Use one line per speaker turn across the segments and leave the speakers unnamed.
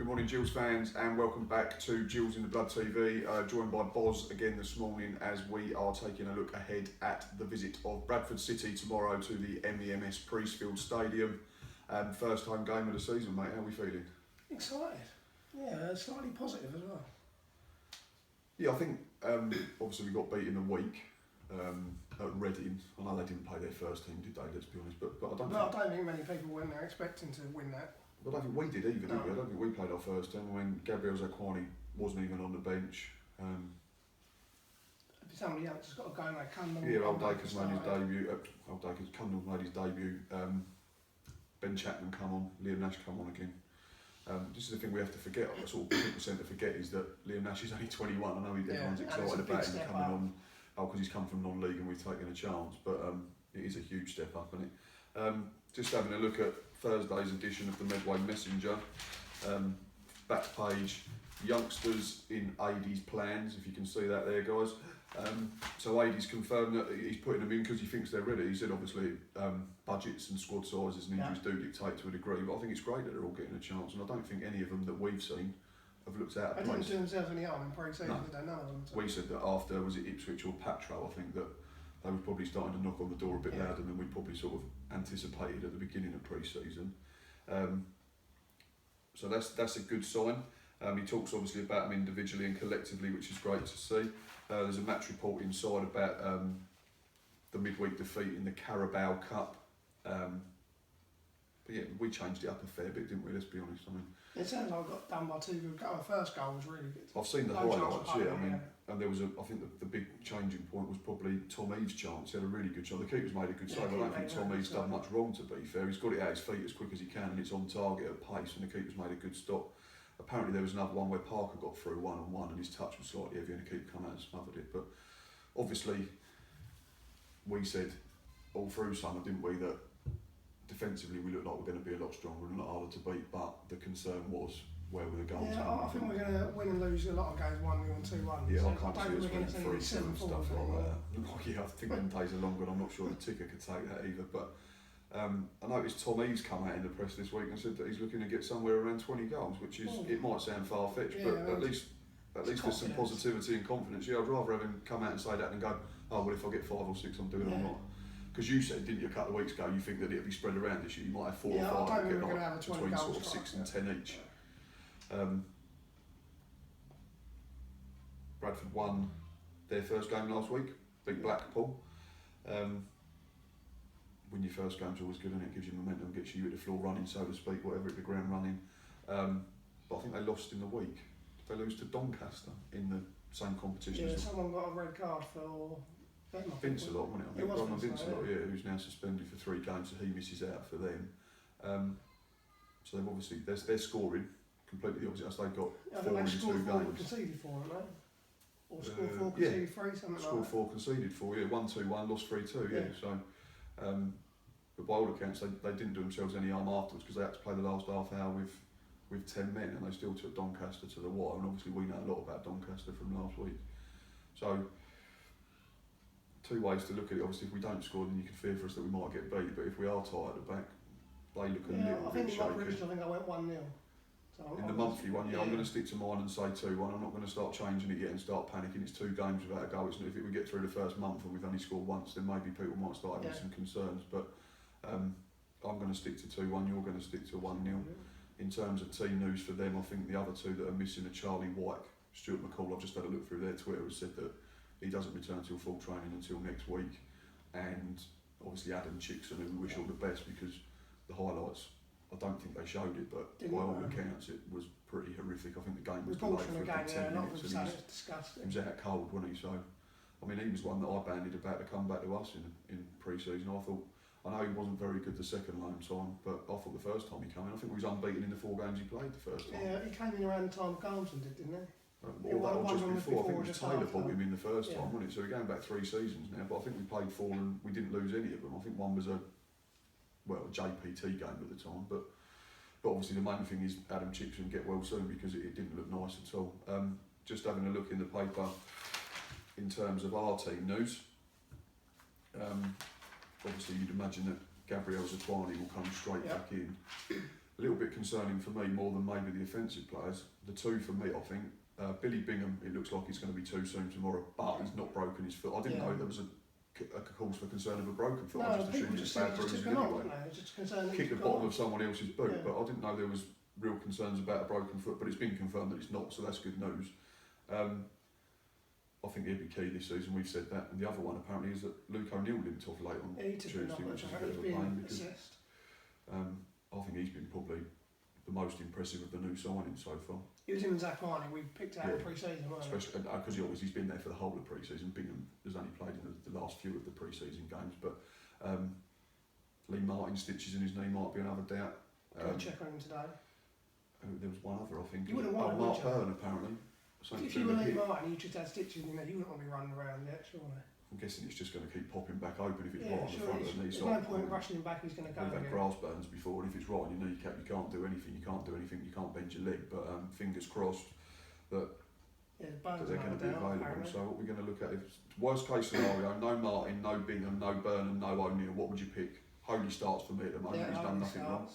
Good morning, Gills fans, and welcome back to Gills in the Blood TV. Joined by Boz again this morning as we are taking a look ahead at the visit of Bradford City tomorrow to the MEMS Priestfield Stadium. First home game of the season, mate. How are we feeling?
Excited. Yeah, slightly positive as well.
Yeah, I think obviously we got beat in the week at Reading. I know they didn't play their first team, did they? Let's be honest, but I don't think
many people went there expecting to win that.
But I don't think we did either,
No.
did we? I don't think we played our first team. I mean, Gabriel Zakwani wasn't even on the bench.
Somebody else has got to go and Cundall.
Yeah, Old Dacres made his debut. Cundall made his debut. Ben Chapman come on. Liam Nash come on again. This is the thing we have to forget. Sort of people tend to forget is that Liam Nash is only 21. I know everyone's excited about him coming on. Because he's come from non-league and we've taken a chance. But it is a huge step up, isn't it? Just having a look at Thursday's edition of the Medway Messenger. Back page, youngsters in AD's plans, if you can see that there, guys. So AD's confirmed that he's putting them in because he thinks they're ready. He said obviously budgets and squad sizes and injuries do dictate to a degree, but I think it's great that they're all getting a chance, and I don't think any of them that we've seen have looked out of place.
They didn't do themselves any harm in pre-season,
No.
did they? None of them.
We said that after, was it Ipswich or Patro, I think that they were probably starting to knock on the door a bit louder than we probably sort of anticipated at the beginning of pre-season. So that's a good sign. He talks obviously about them individually and collectively, which is great to see. There's a match report inside about the midweek defeat in the Carabao Cup. But yeah, we changed it up a fair bit, didn't we? Let's be honest. I mean,
it sounds like I got done by two good goals. The first goal was really good.
I've seen the highlights, yeah. I mean, and there was I think the big changing point was probably Tom Eaves' chance. He had a really good shot. The keeper's made a good save. I don't think Tom Eaves done much wrong, to be fair. He's got it at his feet as quick as he can and it's on target at pace, and the keeper's made a good stop. Apparently there was another one where Parker got through one-on-one and his touch was slightly heavy and the keeper come out and smothered it. But obviously we said all through summer, didn't we, that defensively we looked like we're going to be a lot stronger and a lot harder to beat, but the concern was where were the goals
Yeah,
coming
I think
from.
we're going to win and lose a lot of games 1-0 and 2-1.
Yeah,
so
I can't see us winning 3-2 and stuff like that. Yeah, I think them days are longer and I'm not sure the ticker could take that either. But I noticed Tom Eaves come out in the press this week and said that he's looking to get somewhere around 20 goals, which is, it might sound far-fetched, but at least there's some positivity and confidence. Yeah, I'd rather have him come out and say that than go, oh, well, if I get 5 or 6, I'm doing all right. Because you said, didn't you, a couple of weeks ago, you think that it'd be spread around this year. You might have 4 or 5 and get like between sort of 6 and 10 each. Bradford won their first game last week, beat Blackpool. Win your first game's always good, and it gives you momentum, gets you at the floor running, so to speak, whatever, at the ground running. But I think they lost in the week. Did they lose to Doncaster in the same competition?
Yeah, someone got a red card for
Vince a lot, wasn't it? I think Ronald Vince a lot, yeah, who's now suspended for 3 games, so he misses out for them. So they've obviously, they're scoring completely the opposite as they've got 4 in 2 games.
Conceded 4, haven't they? Or scored 4, conceded 3, something like that.
Scored 4, conceded 4, yeah, 1-2-1, lost 3-2, yeah. So, but by all accounts, they didn't do themselves any harm afterwards because they had to play the last half hour with 10 men, and they still took Doncaster to the wire, and obviously we know a lot about Doncaster from last week. So, 2 ways to look at it. Obviously, if we don't score, then you can fear for us that we might get beat, but if we are tight at the back, they look a little bit shaky.
I think I went 1-0. So
in the monthly one, I'm going to stick to mine and say 2-1. I'm not going to start changing it yet and start panicking. It's 2 games without a goal. If we get through the first month and we've only scored once, then maybe people might start having some concerns. But I'm going to stick to 2-1. You're going to stick to 1-0. In terms of team news for them, I think the other 2 that are missing are Charlie White, Stuart McCall. I've just had a look through their Twitter. Has said that he doesn't return till full training until next week, and obviously Adam Chickson, who we wish all the best, because the highlights, I don't think they showed it, but by all accounts it was pretty horrific. I think the game was delayed for about 10 minutes and he was out cold, wasn't he? So, I mean, he was one that I banded about to come back to us in pre-season. I know he wasn't very good the second home time, but I thought the first time he came in, I think he was unbeaten in the 4 games he played the first time.
Yeah, he came in around the time Garmson did, didn't he?
Or that or just before. I think it was Taylor bought him in the first time, wasn't it? So we're going back 3 seasons now, but I think we played 4 and we didn't lose any of them. I think one was a JPT game at the time, but obviously the main thing is Adam Chickson get well soon, because it didn't look nice at all. Just having a look in the paper in terms of our team news, obviously you'd imagine that Gabriel Zakwani will come straight back in. a little bit concerning for me more than maybe the offensive players. The two for me, I think, Billy Bingham, it looks like it's going to be too soon tomorrow, but he's not broken his foot. I didn't know there was a cause for concern of a broken foot. I just assumed it's bad bruises anyway. Kick the bottom of someone else's boot, but I didn't know there was real concerns about a broken foot, but it's been confirmed that it's not, so that's good news. I think he'll be key this season, we've said that. And the other one apparently is that Luke O'Neill limped off late on Tuesday, which is a bit of a pain because I think he's been probably the most impressive of the new signings so far.
It was him and Zach Harney we picked out in pre-season, wasn't it?
Especially because he's been there for the whole of pre-season. Bingham has only played in the last few of the pre-season games, but Lee Martin stitches in his knee might be another doubt.
Check on him today.
There was one other, I think.
You wouldn't want
Mark Hearn, apparently.
If you were Lee Martin, you just had stitches in there, you wouldn't want to be running around yet, surely.
I'm guessing it's just going to keep popping back open if it's right on the
sure
front of the knee.
There's no point rushing him back, he's going to go
We've had
again.
grass burns before, and if it's right on your kneecap, you can't do anything, you can't bend your leg, but fingers crossed that, that they're going to be available. So what we're going to look at is, worst case scenario, no Martin, no Bingham, no Burnham, no O'Neill, what would you pick? Holy starts for me at the moment, he's done nothing wrong.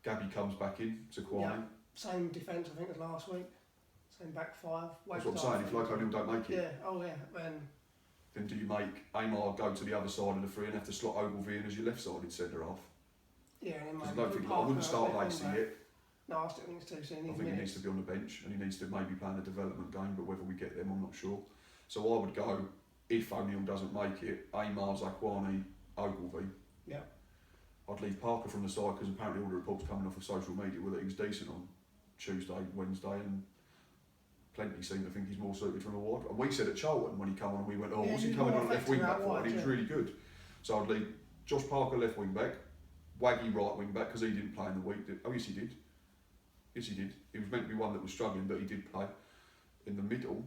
Gabby comes back in to Kwame.
Same defence I think as last week, same back five.
That's what I'm saying, if Loco O'Neill don't make it. Then do you make Amar go to the other side of the free and have to slot Ogilvie in as your left-sided centre-half?
Yeah, and
I don't think I wouldn't start Lacey yet.
No, I still think it's too soon.
I think he needs to be on the bench and he needs to maybe play in a development game, but whether we get them, I'm not sure. So I would go, if O'Neill doesn't make it, Amar, Zakwani, Ogilvie.
Yeah.
I'd leave Parker from the side because apparently all the reports coming off of social media were that he was decent on Tuesday, Wednesday, and plenty seem to think he's more suited from a wide. And we said at Charlton when he came on, and we went, oh, what's he coming on left wing back for? And he was really good. So I'd leave Josh Parker left wing back, Waggy right wing back because he didn't play in the week. Oh yes he did. Yes he did. He was meant to be one that was struggling, but he did play in the middle.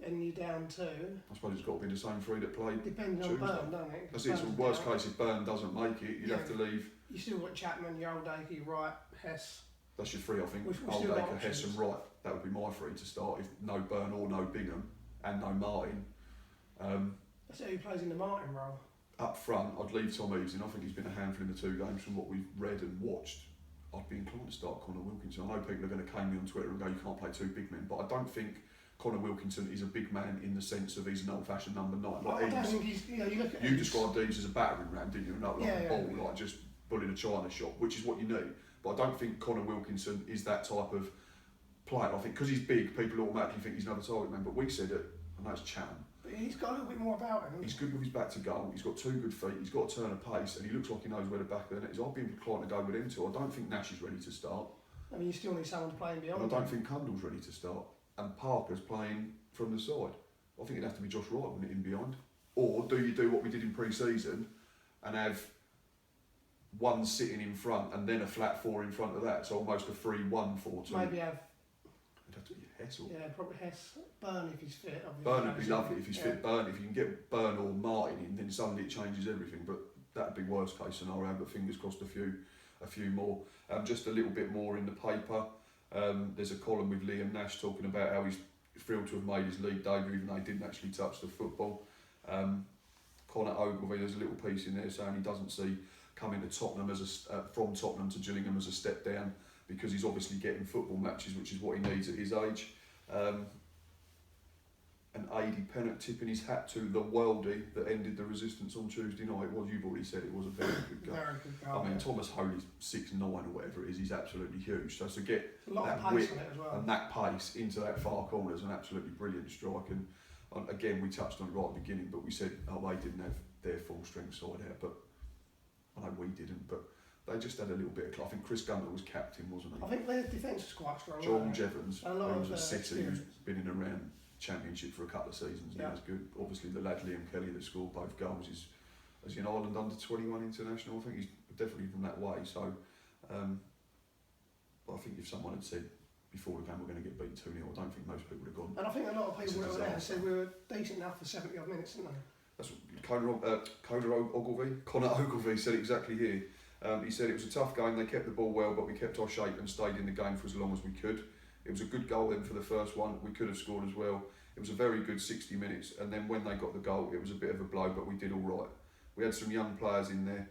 And you're down to?
I suppose it's got to be the same three that played
Depending
Tuesday.
on Byrne, don't it?
That's it. So worst case, if Byrne doesn't make it, you'd have to leave.
You still got Chapman, your old Akey, Wright, Hess.
That's your three, I think. Old Acre, Hess and Wright. That would be my three to start. If no Byrne or no Bingham and no Martin.
That's who plays in the Martin role.
Up front, I'd leave Tom Eves in. I think he's been a handful in the two games from what we've read and watched. I'd be inclined to start Connor Wilkinson. I know people are going to cane me on Twitter and go, you can't play two big men, but I don't think Connor Wilkinson is a big man in the sense of he's an old-fashioned number 9. Like
I don't think he's, you look at
you described Eves as a battering ram, didn't you? Like a ball, like just bullying a china shop, which is what you need. But I don't think Connor Wilkinson is that type of player. I think because he's big, people automatically think he's another target man. But we said it, and that's Chan.
But he's got a little bit more about him.
He's good with his back to goal. He's got two good feet. He's got a turn of pace, and he looks like he knows where the back of the net is. I'd be inclined to go with him too. I don't think Nash is ready to start.
I mean, you still need someone to play beyond.
And I don't think Cundall's ready to start. And Parker's playing from the side. I think it'd have to be Josh Wright with it in behind. Or do you do what we did in pre-season and have one sitting in front and then a flat 4 in front of that, so almost a 3-1-4-2.
Maybe have.
It'd have to be Hess or.
Yeah, probably Hess. Byrne if he's fit.
Byrne would be lovely if he's fit. Byrne, if you can get Byrne or Martin in, then suddenly it changes everything. But that'd be worst case scenario. But fingers crossed, a few more. Just a little bit more in the paper. There's a column with Liam Nash talking about how he's thrilled to have made his league debut, even though he didn't actually touch the football. Connor Ogilvie, there's a little piece in there saying he doesn't see coming to Tottenham from Tottenham to Gillingham as a step down because he's obviously getting football matches, which is what he needs at his age. And Adi Pennant tipping his hat to the worldie that ended the resistance on Tuesday night. Well, you've already said it was a very good goal.
Very good goal.
I mean, Thomas Holy's 6'9" or whatever it is, he's absolutely huge. So to get
a lot
that
of pace
width
on it as well.
and that pace into that far corner is an absolutely brilliant strike. And again, we touched on it right at the beginning, but we said, oh, they didn't have their full strength side out, but I know we didn't, but they just had a little bit of. I think Chris Gunter was captain, wasn't he?
I think their defence was quite strong.
John Jevons,
who was
at City, who's been in around Championship for a couple of seasons. Yeah, that's good. Obviously, the lad Liam Kelly that scored both goals is he an Ireland under 21 international. I think he's definitely from that way. So, I think if someone had said before the game we're going to get beat 2-0, I don't think most people would have gone.
And I think a lot of people were there and said we were decent enough for 70 odd minutes, didn't they?
That's what Connor Ogilvie said exactly here. He said it was a tough game, they kept the ball well, but we kept our shape and stayed in the game for as long as we could. It was a good goal then for the first one, we could have scored as well. It was a very good 60 minutes, and then when they got the goal, it was a bit of a blow, but we did all right. We had some young players in there.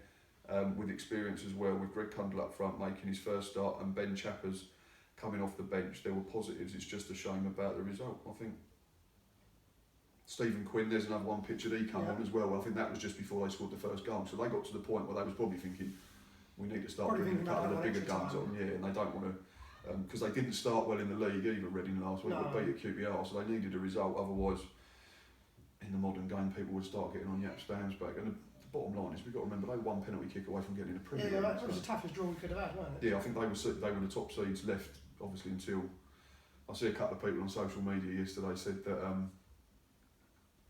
with experience as well, with Greg Cundle up front making his first start and Ben Chappers coming off the bench. There were positives. It's just a shame about the result. I think Stephen Quinn, there's another one picture he come on as well. I think that was just before they scored the first goal. So they got to the point where they was probably thinking, we need to start bringing a couple of the bigger guns on, and they don't want to, because they didn't start well in the league either, Reading last week, but beat at QPR, so they needed a result. Otherwise, in the modern game, people would start getting on Jaap Stam's back. And the bottom line is, we've got to remember, they were one penalty kick away from getting a Premier League.
Yeah, that was the toughest draw we could have had, wasn't it?
Yeah, I think they were the top seeds left, obviously, until, I see a couple of people on social media yesterday said that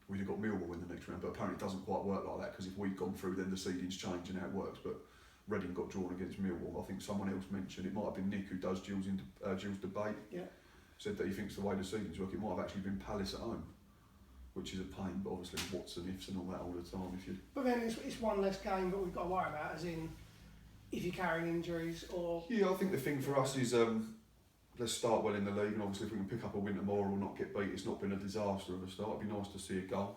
we'd have got Millwall in the next round, but apparently it doesn't quite work like that, because if we'd gone through, then the seedings change and how it works. But Reading got drawn against Millwall. I think someone else mentioned, it might have been Nick who does Gill's debate, said that he thinks the way the seedings work, it might have actually been Palace at home, which is a pain, but obviously what's and ifs and all that all the time.
But then it's one less game that we've got to worry about, as in if you're carrying injuries or...
Yeah, I think the thing for us is let's start well in the league, and obviously if we can pick up a win tomorrow or not get beat, it's not been a disaster of a start. It'd be nice to see a goal.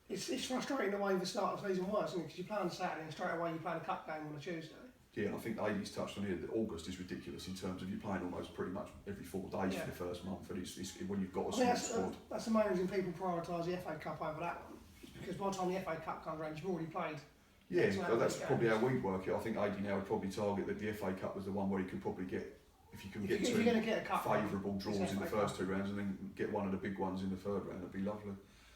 It's frustrating the way the start of the season works, isn't it? Because you play on Saturday and straight away you play a cup game on a Tuesday.
Yeah, I think Aidy's touched on here that August is ridiculous in terms of you playing almost pretty much every 4 days for the first month, and it's when you've got a small squad.
That's the main reason people prioritise the FA Cup over that one, because by the time the FA Cup comes around, you've already played.
Yeah, so that's probably how we'd work it. I think Aidy now would probably target that the FA Cup was the one where he could probably get, if you can get two favourable draws in the first 2 rounds and then get one of the big ones in the third round, that'd be lovely.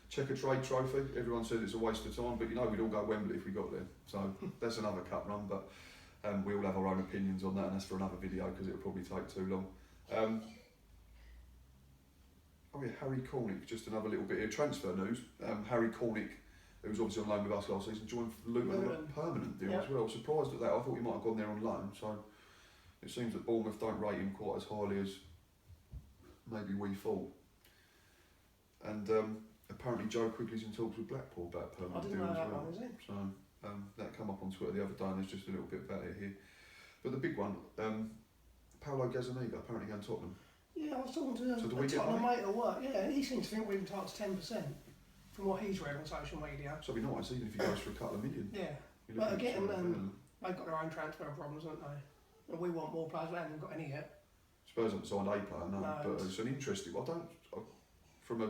Checker Trade Trophy, everyone said it's a waste of time, but we'd all go Wembley if we got there. So that's another cup run, but we all have our own opinions on that, and that's for another video because it'll probably take too long. Oh yeah, Harry Cornick, just another little bit of transfer news. Harry Cornick, who was obviously on loan with us last season, joined Luton on a permanent deal as well. I was surprised at that. I thought he might have gone there on loan, so it seems that Bournemouth don't rate him quite as highly as maybe we thought. And apparently Joe Quigley's in talks with Blackpool about a permanent deal as well.
One, is it?
So that came up on Twitter the other day, and there's just a little bit about it here. But the big one, Paolo Gazzaniga apparently going to Tottenham.
Yeah, I was talking to a Tottenham mate at work. Yeah, he seems to think we're entitled to 10% from what he's read on social media.
So it'd be nice, even if he goes for a couple of million.
Yeah, but again, they've got their own transfer problems, haven't they? And we want more players, we haven't got any yet.
Spurs haven't signed a player, no, but it's an interesting one. From a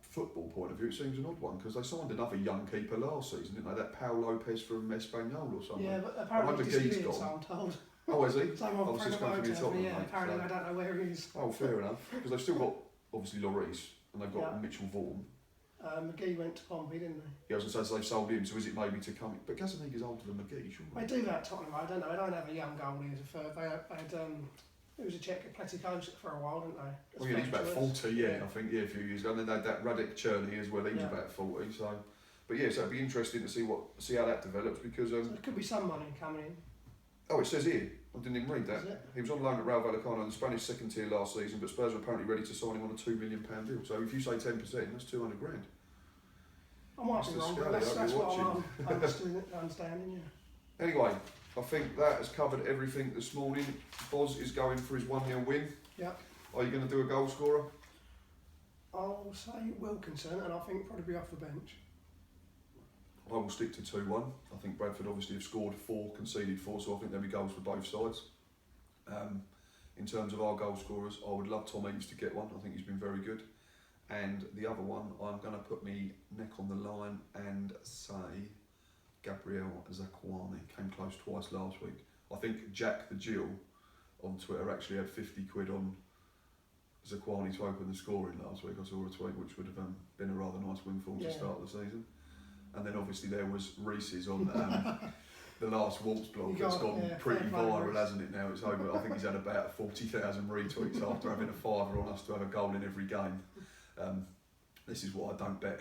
football point of view, it seems an odd one, because they signed another young keeper last season, didn't they? That Paul Lopez from Espanyol or something.
Yeah, but apparently he's disappeared, so I'm told.
Oh, is he?
Same one friend of mine tells me, apparently I don't know where he is.
Oh, fair enough. Because they've still got, obviously, Lloris, and they've got Mitchell Vaughan.
McGee went to Pompey, didn't they?
Yeah, I was going to say, so they've sold him, so is it maybe to come... But Gazzaniga's older than McGee, surely.
They do that at Tottenham, I don't know. They don't have a young goalie as a third. They had it was a Czech at Pletikos for a while, didn't they?
Oh yeah, he's about 40, I think, a few years ago. And then they had that Radek Cherny as well, he's about 40, so... But yeah, so it'd be interesting to see how that develops, because...
So there could be some money coming in.
Oh, it says here, I didn't even read that. He was on loan at Rayo Vallecano in the Spanish second tier last season, but Spurs are apparently ready to sign him on a £2 million deal. So if you say 10%, that's 200 grand.
I might be wrong, but that's what I'm understanding, yeah.
Anyway, I think that has covered everything this morning. Boz is going for his 1-0 win.
Yep.
Are you going to do a goal scorer?
I'll say Wilkinson, and I think probably be off the bench.
I will stick to 2-1. I think Bradford obviously have scored 4, conceded 4, so I think there'll be goals for both sides. In terms of our goal scorers, I would love Tom Eaves to get one. I think he's been very good. And the other one, I'm going to put me neck on the line and say Gabriel Zakuani. Came close twice last week. I think Jack the Jill on Twitter actually had 50 quid on Zakuani to open the scoring last week. I saw a tweet which would have been a rather nice windfall to start the season. And then obviously there was Reese's on the last Waltz blog that's gone pretty viral, hasn't it now? It's over. I think he's had about 40,000 retweets after having a fiver on us to have a goal in every game. This is what I don't bet.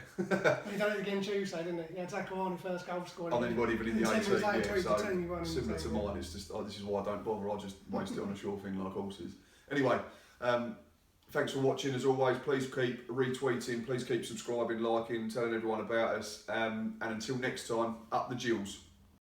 He done it again Tuesday, didn't he? Yeah, Zakuani first goal scored.
On anybody even in the 18, so similar to
mine.
It's just this is why I don't bother. I just waste it on a sure thing like horses. Anyway, thanks for watching. As always, please keep retweeting, please keep subscribing, liking, telling everyone about us. And until next time, up the Jills.